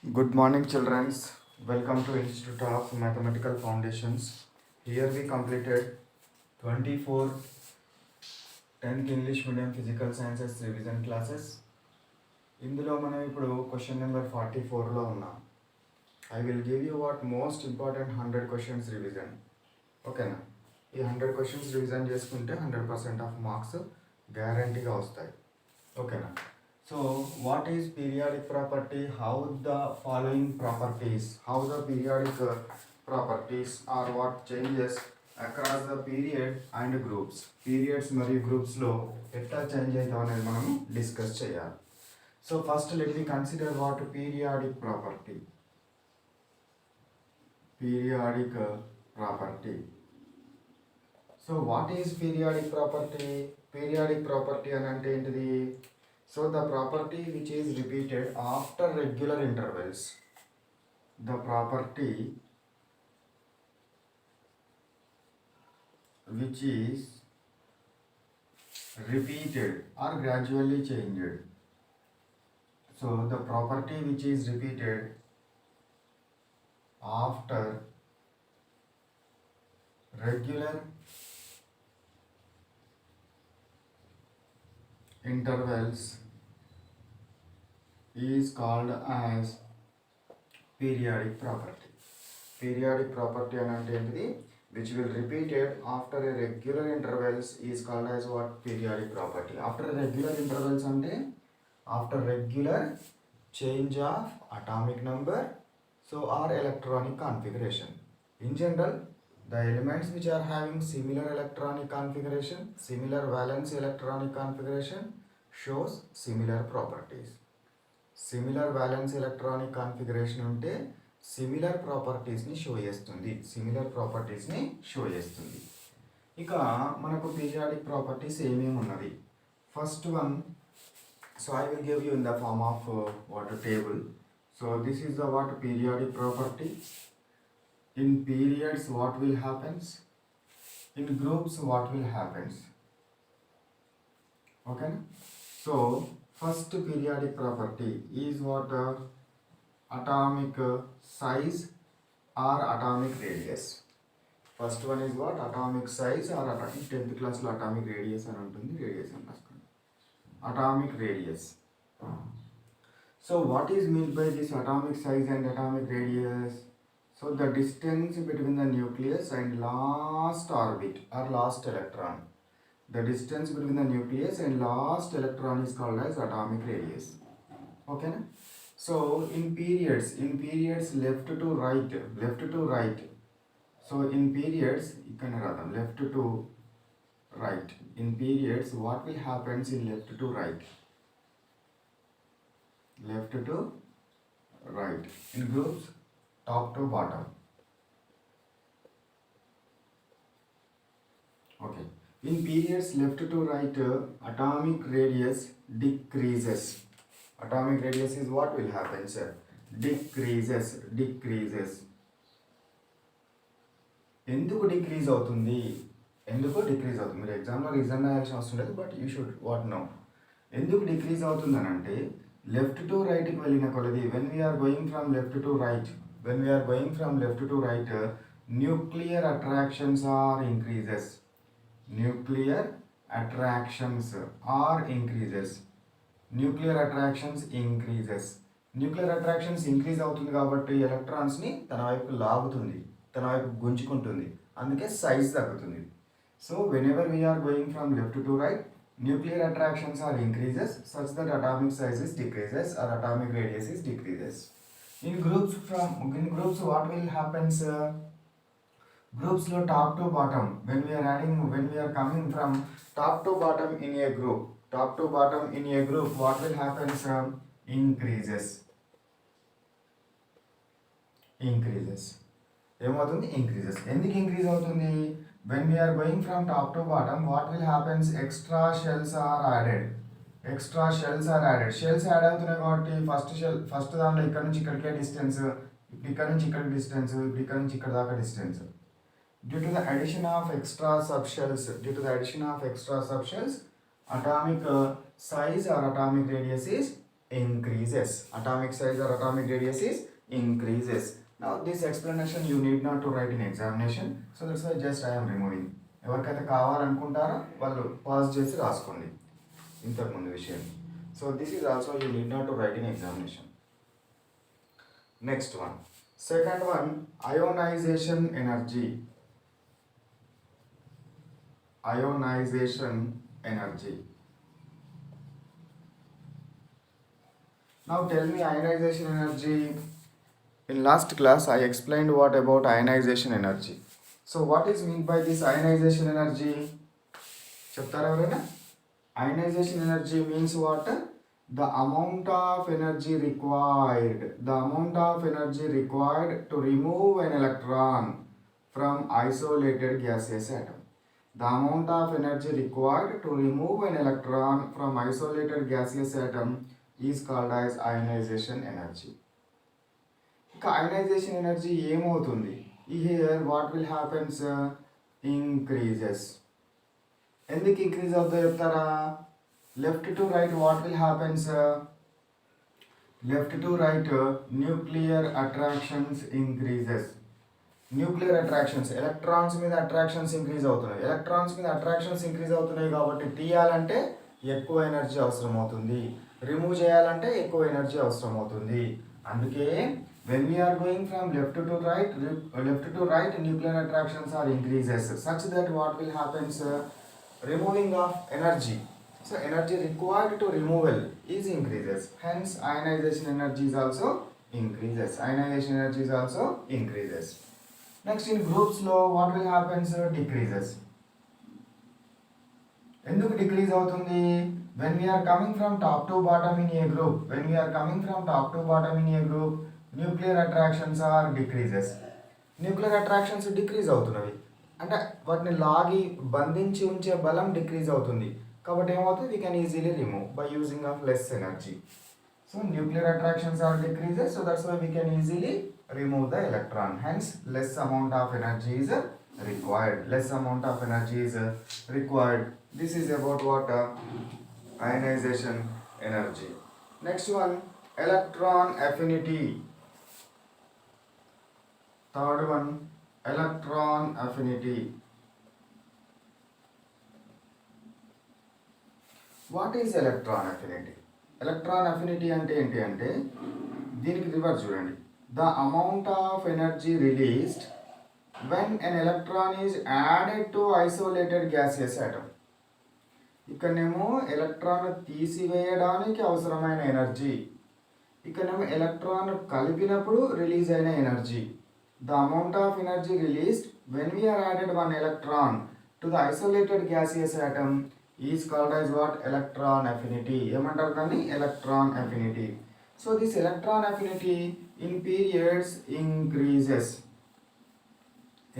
Good morning, children. Welcome to Institute of Mathematical Foundations. Here we completed 24 10th English Medium Physical Sciences revision classes. ఇందులో మనం ఇప్పుడు question number 44లో ఉన్నాం. I will give you what most important 100 questions revision. ఓకేనా? ఈ 100 questions revision చేసుకుంటే 100% of marks గ్యారంటీగా వస్తాయి. ఓకేనా? So, what is periodic property? How the following properties, how the periodic properties are what changes across the period and groups. Periods మరియు groups లో ఎట్లా change అవుతాం అనేది మనం డిస్కస్ చేయాలి. So, first let me consider what periodic property. Periodic property. So, what is periodic property? Periodic property అని అంటే ఏంటిది? So the property which is repeated after regular intervals. The property which is repeated or gradually changed. So the property which is repeated after regular intervals is called as periodic property. Periodic property అంటే ఏంటిది? Which will repeated after a regular intervals is called as what? Periodic property. After regular intervals అంటే after regular change of atomic number or electronic configuration. In general, the elements which are having similar electronic configuration, similar valence electronic configuration shows similar properties. Similar valence electronic configuration ఉంటే similar ప్రాపర్టీస్ని show చేస్తుంది. ఇక మనకు periodic properties ఏమేమి ఉన్నది? First one, so I will give you in the form of what table. So this is the what periodic property. In periods what will happens, in groups what will happens. Okay, so first periodic property is what? Atomic size or atomic radius. First one is what? Atomic size or atomic, 10th class lo atomic radius అని ఉంటుంది. Radius అని రాసుకోండి. Atomic radius. So what is meant by this atomic size and atomic radius? So the distance between the nucleus and last orbit or last electron. The distance between the nucleus and last electron is called as atomic radius. Okay? So in periods left to right. So in periods, left to right. In periods, what will happen in left to right? Left to right. In groups, top to bottom. Okay. In periods left to right, atomic radius decreases. Atomic radius is what will happen, sir? Decreases. ఎందుకు decrease అవుతుంది? మీరు ఎగ్జామ్లో reason రాయాల్సిన అవసరం లేదు, but you should what know. ఎందుకు decrease అవుతుంది అని అంటే లెఫ్ట్ టు రైట్కి వెళ్ళిన కొలది, when we're going from left to right, nuclear attractions are increases. Nuclear attractions increase అవుతుంది కాబట్టి ఎలక్ట్రాన్స్ని తన వైపు లాగుతుంది, తన వైపు గుంజుకుంటుంది, అందుకే సైజ్ తగ్గుతుంది. So whenever we are going from left to right, nuclear attractions are increases such that atomic size is decreases or atomic radius is decreases. In groups what will happen, sir? Groups lo top to bottom, when we are coming from top to bottom in a group, what will happen, sir? Increases. ఏమవుతుంది? Increases. ఎందుకు increase అవుతుంది? When we are going from top to bottom, what will happen? Extra shells are added. Shells add అవుతున్నాయి కాబట్టి first దాంట్లో ఇక్కడ నుంచి ఇక్కడికే distance, ఇక్కడ నుంచి ఇక్కడ డిస్టెన్స్, ఇక్కడ నుంచి ఇక్కడ దాకా distance. Due to the addition of extra subshells, atomic size or atomic radius is increases. Atomic size or atomic radius is increases. Now this explanation you need not to write in examination. So that's why just I am removing. ఎవరికైతే కావాలనుకుంటారో వాళ్ళు pause చేసి రాసుకోండి ఇంతకుముందు విషయం. So this is also you need not to write in examination. Next one. Second one, ionization energy. Ionization energy. Now tell me ionization energy. In last class I explained what about ionization energy. So what is meant by this ionization energy? చెప్తారా ఎవరైనా? Ionization energy means what? The amount of energy required. The amount of energy required to remove an electron from isolated gaseous atom. The amount of energy required to remove an electron from isolated gaseous atom is called as ionization energy. Ionization energy ఏమవుతుంది? Here what will happen? Increases. ఎందుకు increase అవుతుందో చెప్తారా? Left to right what will happen? Left to right nuclear attractions increases. Nuclear attractions electrons మీద attractions increase అవుతున్నాయి. Electrons మీద attractions increase అవుతున్నాయి కాబట్టి తీయాలంటే ఎక్కువ ఎనర్జీ అవసరం అవుతుంది, రిమూవ్ చేయాలంటే ఎక్కువ ఎనర్జీ అవసరం అవుతుంది. అందుకే when we are going from left to right nuclear attractions are increases such that what will happen? Removing of energy. So energy required to removal is increases. Hence ionization energy is also increases. Ionization energy is also increases. Next in groups law what will happen? Decreases. ఎందుకు decrease అవుతుంది? when we are coming from top to bottom in a group, when we are coming from top to bottom in a group, nuclear attractions are decreases. Nuclear attractions decrease అవుతున్నవి అంటే వాటిని లాగి బంధించి ఉంచే బలం decrease అవుతుంది కాబట్టి ఏమవుతుంది? we can easily remove by using of less energy. So nuclear attractions are decreases, so that's why we can easily remove the electron. Hence less amount of energy is required. Less amount of energy is required. This is about what? Ionization energy. Next one, electron affinity. Third one, electron affinity. What is electron affinity? Electron affinity అంటే ఏంటి అంటే దీనికి reverse చూడండి. The amount of energy released when an electron is added to isolated gaseous atom. ఇక్కడనేమో electron తీసివేయడానికి అవసరమైన energy, ఇక్కడనేమో electron కలిపినప్పుడు release అయిన energy. The amount of energy released when we are added one electron to the isolated gaseous atom is called as what? Electron affinity. ఏమంటారు దాన్ని? Electron affinity. So this electron affinity in periods increases.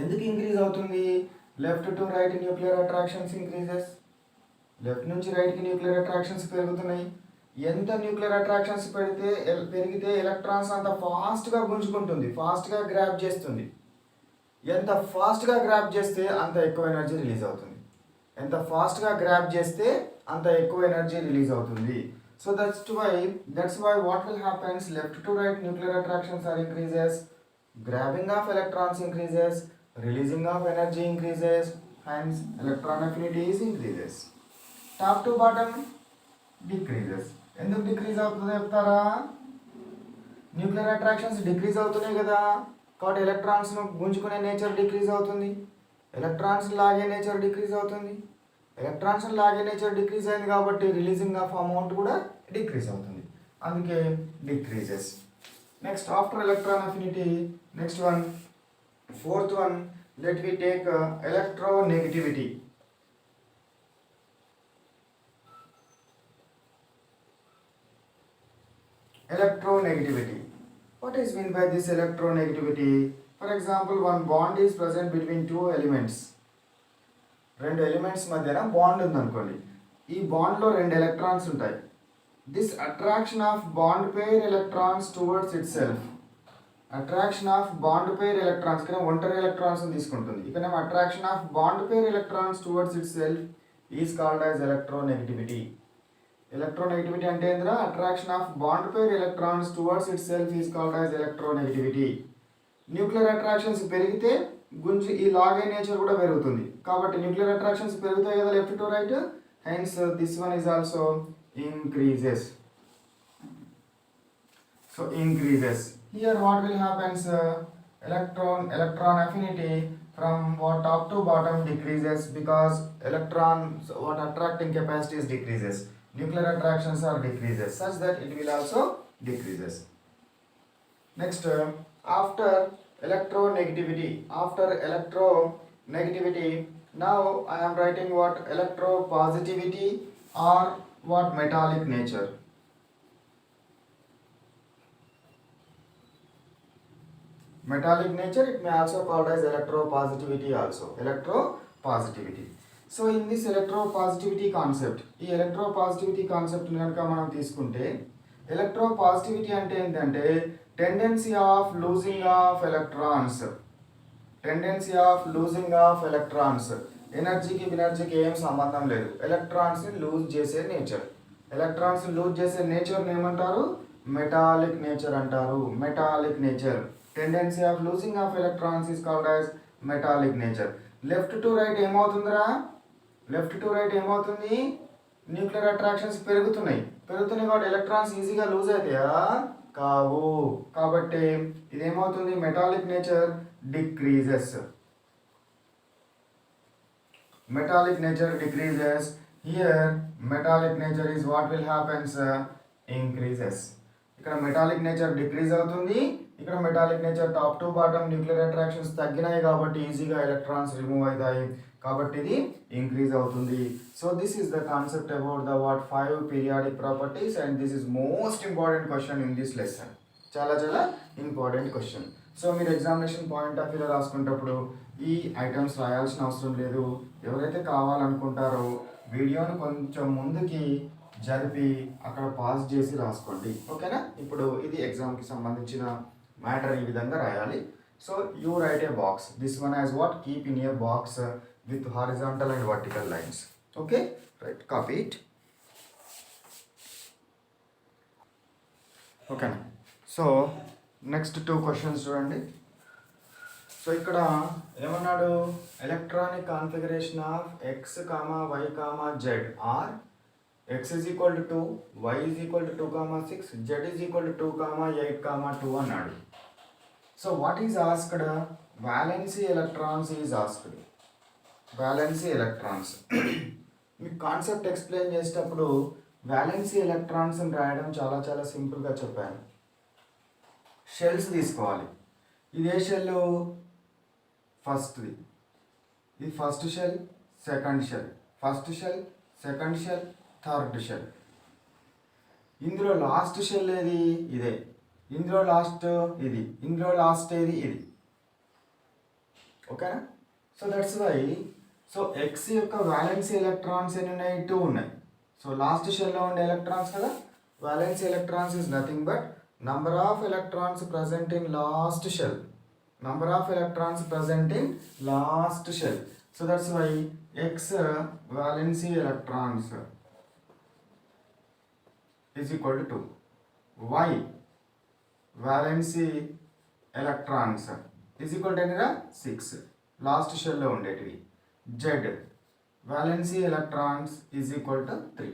ఎందుకు increase అవుతుంది? Left to right nuclear attractions increases. Left నుంచి రైట్కి nuclear attractions పెరుగుతున్నాయి. ఎంత nuclear attractions పెరిగితే electrons అంత ఫాస్ట్గా గుంజుకుంటుంది, ఫాస్ట్గా గ్రాప్ చేస్తుంది. ఎంత ఫాస్ట్గా గ్రాప్ చేస్తే అంత ఎక్కువ ఎనర్జీ రిలీజ్ అవుతుంది. ఎంత ఫాస్ట్గా గ్రాప్ చేస్తే అంత ఎక్కువ ఎనర్జీ రిలీజ్ అవుతుంది. So that's why what will happen? Left to right nuclear attractions are increases, grabbing of electrons increases, releasing of energy increases, hence electron affinity is increases. Top to bottom decreases. ఎందుకు decrease అవుతుందో చెప్తారా? Nuclear attractions decrease అవుతున్నాయి కదా, కాబట్టి ఎలక్ట్రాన్స్ను గుంజుకునే nature decrease అవుతుంది, electrons లాగే నేచర్ డిక్రీజ్ అవుతుంది. ఎలక్ట్రాన్స్ లాగే నేచర్ డిక్రీజ్ అయింది కాబట్టి రిలీజింగ్ ఆఫ్ అమౌంట్ కూడా డిక్రీజ్ అవుతుంది, అందుకే decreases. Next after electron affinity, next one, fourth one, let we take electronegativity. Electronegativity. What is meant by this electronegativity? For example, one bond is present between two elements. రెండు elements మధ్యన bond ఉందనుకోండి, ఈ బాండ్లో రెండు electrons ఉంటాయి. This attraction of bond pair electrons towards it self. Attraction of bond pair electrons కన్నా ఒంటరి electrons తీసుకుంటుంది, ఇక్కడ attraction of bond pair electrons towards it self is called as electronegativity. Electronegativity అంటే ఏంద్రా attraction of bond pair electrons towards it self is called as electronegativity. Nuclear attractions పెరిగితే గుంజి ఈ లాగే nature కూడా పెరుగుతుంది. కాబట్టి న్యూక్లియర్ అట్రాక్షన్స్ పెరుగుతాయి కదా left to right, hence this one is also increases. So increases here what will happens, electron affinity from what top to bottom decreases because electrons what attracting capacity is decreases, nuclear attractions are decreases such that it will also decreases. Next, after electronegativity, now I am writing what electropositivity or what metallic nature. Metallic nature, it may also called as electropositivity also. Electropositivity. So in this electropositivity concept, ఈ electropositivity concept కనుక మనం తీసుకుంటే electropositivity అంటే ఏంటంటే tendency of losing of electrons. ఎనర్జీకి ఏం సంబంధం లేదు. ఎలక్ట్రాన్స్ ని లూజ్ చేసే నేచర్. ఎలక్ట్రాన్స్ ని లూజ్ చేసే నేచర్ ఏమంటారు? మెటాలిక్ నేచర్ అంటారు. Metallic nature. Tendency of losing of electrons is called as metallic nature. Left to right ఏమవుతుందిరా? లెఫ్ట్ టు రైట్ ఏమవుతుంది? న్యూక్లియర్ అట్రాక్షన్స్ పెరుగుతున్నాయి కాబట్టి ఎలక్ట్రాన్స్ ఈజీగా లూజ్ అవుతాయా? కావు. కాబట్టి ఇదేమవుతుంది? Metallic nature decreases. Metallic nature decreases. Here metallic nature is what will happens, increases. ఇక్కడ మెటాలిక్ నేచర్ డిక్రీజ్ అవుతుంది. ఇక్కడ metallic nature top to bottom nuclear attractions తగ్గినాయి కాబట్టి ఈజీగా ఎలక్ట్రాన్స్ రిమూవ్ అవుతాయి కాబట్టి ఇది ఇంక్రీజ్ అవుతుంది. So this is the concept about the what 5 periodic properties and this is most important question in this lesson. చాలా ఇంపార్టెంట్ క్వశ్చన్. సో మీరు examination point of వ్యూలో రాసుకునేటప్పుడు ఈ ఐటమ్స్ రాయాల్సిన అవసరం లేదు. ఎవరైతే కావాలనుకుంటారో వీడియోని కొంచెం ముందుకి జరిపి అక్కడ పాజ్ చేసి రాసుకోండి. ఓకేనా? ఇప్పుడు ఇది ఎగ్జామ్కి సంబంధించిన మ్యాటర్ ఈ విధంగా రాయాలి. So you write a box. This one as what keep in a box with horizontal and vertical lines. Okay right, copy it. ఓకేనా? సో నెక్స్ట్ 2 క్వశ్చన్స్ చూడండి. సో ఇక్కడ ఏమన్నాడు? Electronic configuration of x, y, z or x is equal to 2, y is equal to 2, 6, z is equal to 2, 8, 2 అన్నాడు. So what is asked? Valency electrons is asked. Valency electrons మీకు concept explain చేసేటప్పుడు valency electrons అని రాయడం చాలా సింపుల్గా చెప్పాను. Shells తీసుకోవాలి. ఇదే షెల్ ఫస్ట్ది. ఇది first shell, second shell, first shell, second shell, third shell. ఇందులో లాస్ట్ షెల్ ఏది? ఇదే. ఇందులో లాస్ట్ ఇది, ఇందులో లాస్ట్ ఏది? ఇది. ఓకేనా? So that's why so X యొక్క వాలెన్సీ ఎలక్ట్రాన్స్ ఎన్ని ఉన్నాయి? 2 ఉన్నాయి. సో లాస్ట్ షెల్లో ఉండే ఎలక్ట్రాన్స్ కదా. Valency electrons is nothing but number of electrons present in last shell. Number of electrons present in last shell. So that's why X valency electrons is equal to 2. Y valency electrons is equal to 6 last షెల్లో ఉండేటివి. Z valency electrons is equal to 3.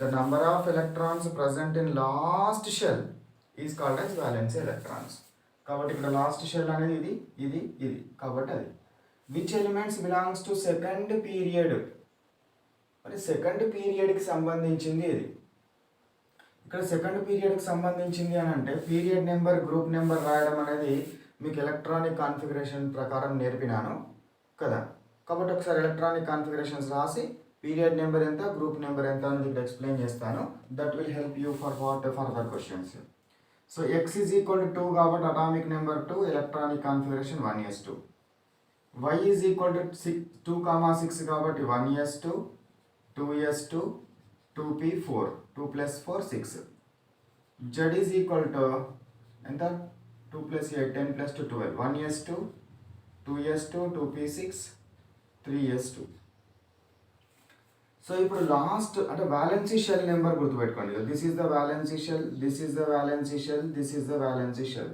The number of electrons present in last shell is called as valency electrons. కాబట్టి ఇక్కడ last shell అనేది ఇది కాబట్టి అది. Which elements belongs to second period? మరి second పీరియడ్కి సంబంధించింది ఇది. ఇక్కడ సెకండ్ పీరియడ్కి సంబంధించింది అని అంటే పీరియడ్ నెంబర్, గ్రూప్ నెంబర్ రాయడం అనేది మీకు ఎలక్ట్రానిక్ కాన్ఫిగరేషన్ ప్రకారం నేర్పినాను కదా. కాబట్టి ఒకసారి ఎలక్ట్రానిక్ కాన్ఫిగరేషన్స్ రాసి పీరియడ్ నెంబర్ ఎంత, గ్రూప్ నెంబర్ ఎంత అనేది ఇక్కడ ఎక్స్ప్లెయిన్ చేస్తాను. That will help you for further questions. So X is equal to 2 కాబట్టి atomic number 2, electronic configuration 1s2. y is equal to 2, 6 కాబట్టి 1s2, 2s2, 2p4, 2 plus 4, 6. Z is equal to ఎంత? 2 plus 8, 10 plus 2, 12. 1s2, 2s2, 2p6, 3s2. So ఇప్పుడు last అంటే valency shell number గుర్తుపెట్టుకోండి. This is the valency shell, this is the valency shell, this is the valency shell.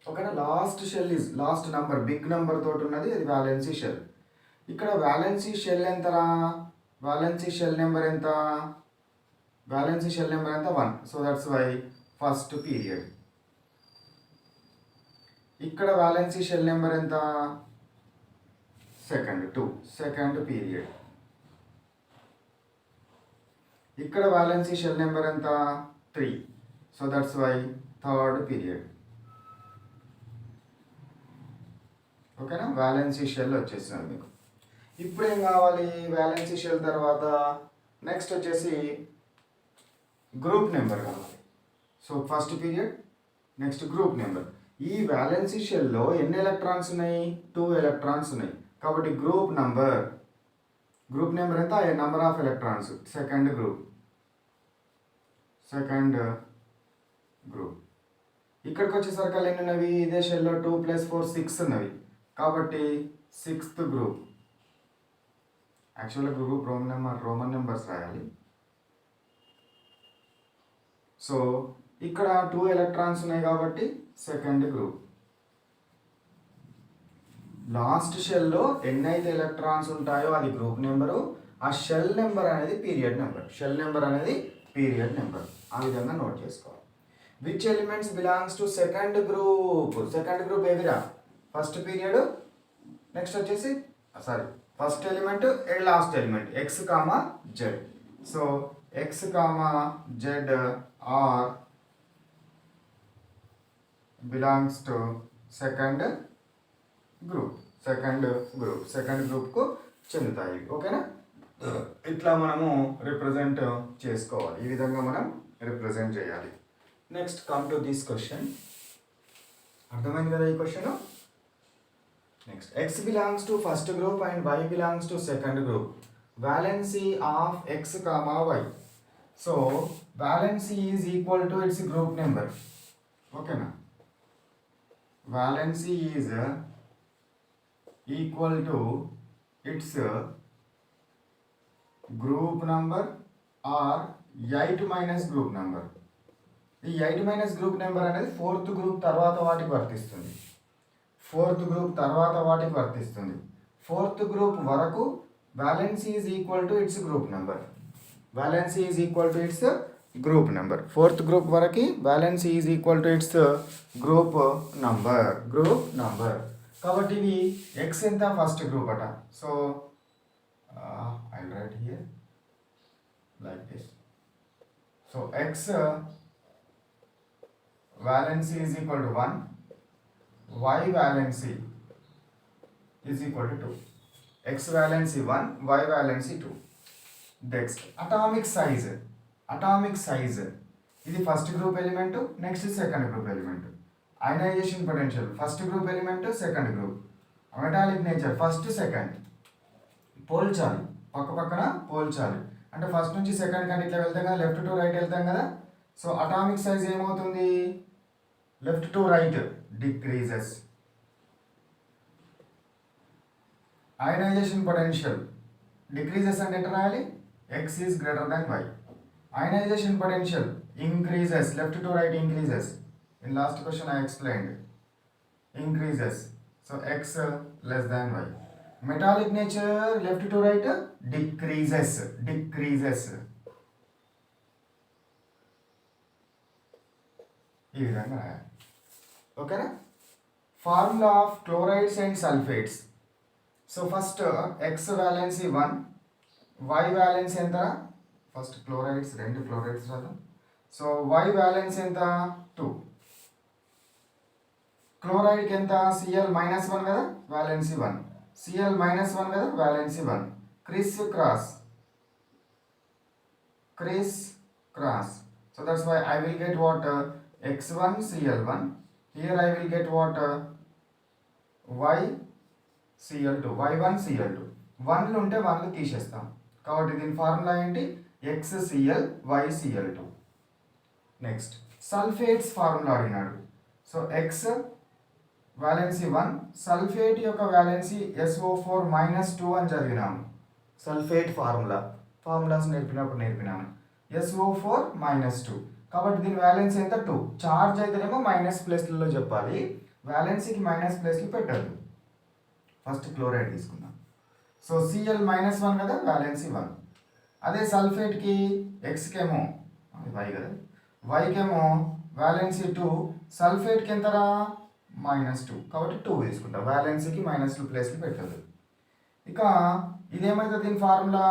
ఓకేనా. Last shell is last number, big number తోటి ఉన్నది అది valency shell. ఇక్కడ valency shell ఎంతరా? Valency shell number ఎంత? Valency shell number ఎంత? 1. So that's why first period. ఇక్కడ valency shell number ఎంత? Second 2, second period. ఇక్కడ వ్యాలెన్సీ షెల్ నెంబర్ ఎంత? 3. So that's why third period. ఓకేనా. వ్యాలెన్సీ షెల్ వచ్చేసింది మీకు. ఇప్పుడు ఏం కావాలి? వ్యాలెన్సీ షెల్ తర్వాత నెక్స్ట్ వచ్చేసి గ్రూప్ నెంబర్ కావాలి. So first period, next group number. ఈ వ్యాలెన్సీ షెల్లో ఎన్ని ఎలక్ట్రాన్స్ ఉన్నాయి? 2 ఎలక్ట్రాన్స్ ఉన్నాయి. కాబట్టి గ్రూప్ నెంబర్ ఎంత? Number of electrons, second group. ఇక్కడికి వచ్చేసరికి ఎన్ని ఉన్నవి? ఇదే షెల్లో 2 + 4 6 ఉన్నవి. కాబట్టి సిక్స్త్ గ్రూప్. యాక్చువల్గా గ్రూప్ రోమన్ నెంబర్స్ రాయాలి. సో ఇక్కడ 2 ఎలక్ట్రాన్స్ ఉన్నాయి కాబట్టి సెకండ్ గ్రూప్. లాస్ట్ షెల్లో ఎన్నైతే ఎలక్ట్రాన్స్ ఉంటాయో అది గ్రూప్ నెంబరు, ఆ షెల్ నెంబర్ అనేది పీరియడ్ నెంబర్. షెల్ నెంబర్ అనేది పీరియడ్ నెంబర్. ఆ విధంగా నోట్ చేసుకోవాలి. Which elements belongs to second group? Second group ఏవిరా? ఫస్ట్ పీరియడ్, నెక్స్ట్ వచ్చేసి first element and last element x, z. So x, z are belongs to second గ్రూప్కు చెందుతాయి. ఓకేనా. ఇట్లా మనము రిప్రజెంట్ చేసుకోవాలి. ఈ విధంగా మనం రిప్రజెంట్ చేయాలి. Next come to this question. అర్థమైంది కదా ఈ question? Next x belongs to first group and y belongs to second group. Valency of x, y. So valency is equal to its group number. Okay na? Valency is equal to its group number or 8 minus group number. ఈ 8 minus group number అనేది fourth group తర్వాత వాటికి వర్తిస్తుంది. Fourth group వరకు valency is equal to its group number. Fourth group వరకు valency is equal to its group number. కాబట్టి ఇవి X ఎంత? ఫస్ట్ గ్రూప్ అట. So I write here like this. So X valency is equal to 1, y valency is equal to 2. X valency 1, y valency 2. Next, atomic size. ఇది first group element, next second group element. Ionisation potential first group element, second group. Metallic nature first second. పోల్చాలి, పక్కన పోల్చాలి. అంటే first నుంచి second కంటే ఇట్లా వెళ్తాం కదా, లెఫ్ట్ టు రైట్ వెళ్తాం కదా. సో అటామిక్ సైజ్ ఏమవుతుంది? Left to right decreases. Ionisation potential decreases అంటే ఎట్లా రాయాలి? X is greater than Y. Ionisation potential increases, left to right increases. In last question I explained increases. So X less than Y. Metallic nature left to right decreases. ఈ విధంగా రాయాలి. ఓకేనా. Formula of chlorides and sulphates. So first X valency 1, Y valency ఎంత? First chlorides, 2 chlorides రాద్దాం. So why valency ఎంత? 2. క్లోరైడ్కి ఎంత? Cl -1 కదా, valency 1. Cl -1 కదా, valency 1. Criss cross. So that's why I will get what? X1 Cl1. Here I will get what? Y Cl2. Y1 Cl2. 1లు ఉంటే 1లు తీసేస్తాం. కాబట్టి దీని ఫార్ములా ఏంటి? XCl YCl2. Next sulphates formula అడిగినాడు. సో X వ్యాలెన్సీ 1, సల్ఫేట్ యొక్క valency SO4 -2 అని చదివినాము. Sulphate formulas నేర్పినాను. SO4 -2. కాబట్టి దీని వ్యాలెన్స్ ఎంత 2. చార్జ్ అయితేనేమో మైనస్ ప్లస్లలో చెప్పాలి, వ్యాలెన్సీకి మైనస్ ప్లస్లు పెట్టద్దు. ఫస్ట్ క్లోరైడ్ తీసుకుందాం. సో Cl -1 కదా, వ్యాలెన్సీ 1. అదే సల్ఫేట్కి ఎక్స్కేమో వై కదా, వైకేమో వ్యాలెన్సీ 2, సల్ఫేట్కి ఎంతరా -2, కాబట్టి 2 తీసుకుంటాం. వ్యాలెన్సీకి -2 ప్లేస్లు పెట్టదు. ఇక ఇదేమైతే దీని ఫార్ములా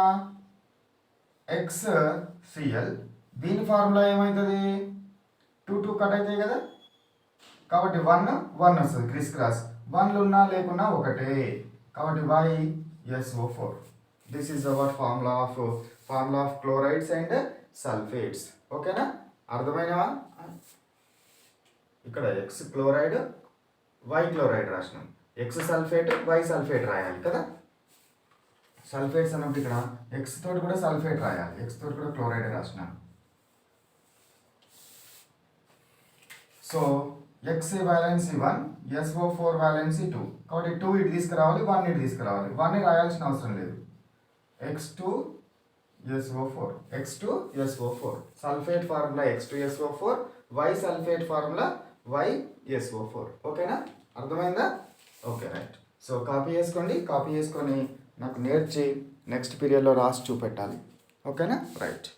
XCl, దీని ఫార్ములా ఏమవుతుంది 2 2 కట్ అవుతాయి కదా, కాబట్టి 1 1 వస్తుంది క్రిస్ క్రాస్, 1లు ఉన్నా లేకున్నా ఒకటే, కాబట్టి YSO4. This is our formula of chlorides and sulphates. ఓకేనా, అర్థమైనవా? ఇక్కడ X క్లోరైడ్ Y క్లోరైడ్ రాసినాం, X సల్ఫేట్ Y సల్ఫేట్ రాయాలి కదా. సల్ఫేట్స్ అన్నప్పుడు ఇక్కడ X తోటి కూడా సల్ఫేట్ రాయాలి, X తోటి కూడా క్లోరైడ్ రాసినాను. So X valency 1, SO4 valency 2, కాబట్టి 2 ఇటు తీసుకురావాలి, 1 ఇటు తీసుకురావాలి. 1 రాయాల్సిన అవసరం లేదు. X2SO4 sulphate formula X2SO4, Y sulphate formula YSO4. ఓకేనా, అర్థమైందా? Okay, right. సో కాపీ చేసుకొని నాకు నేర్చి నెక్స్ట్ పీరియడ్లో రాసి చూపెట్టాలి. ఓకేనా, రైట్.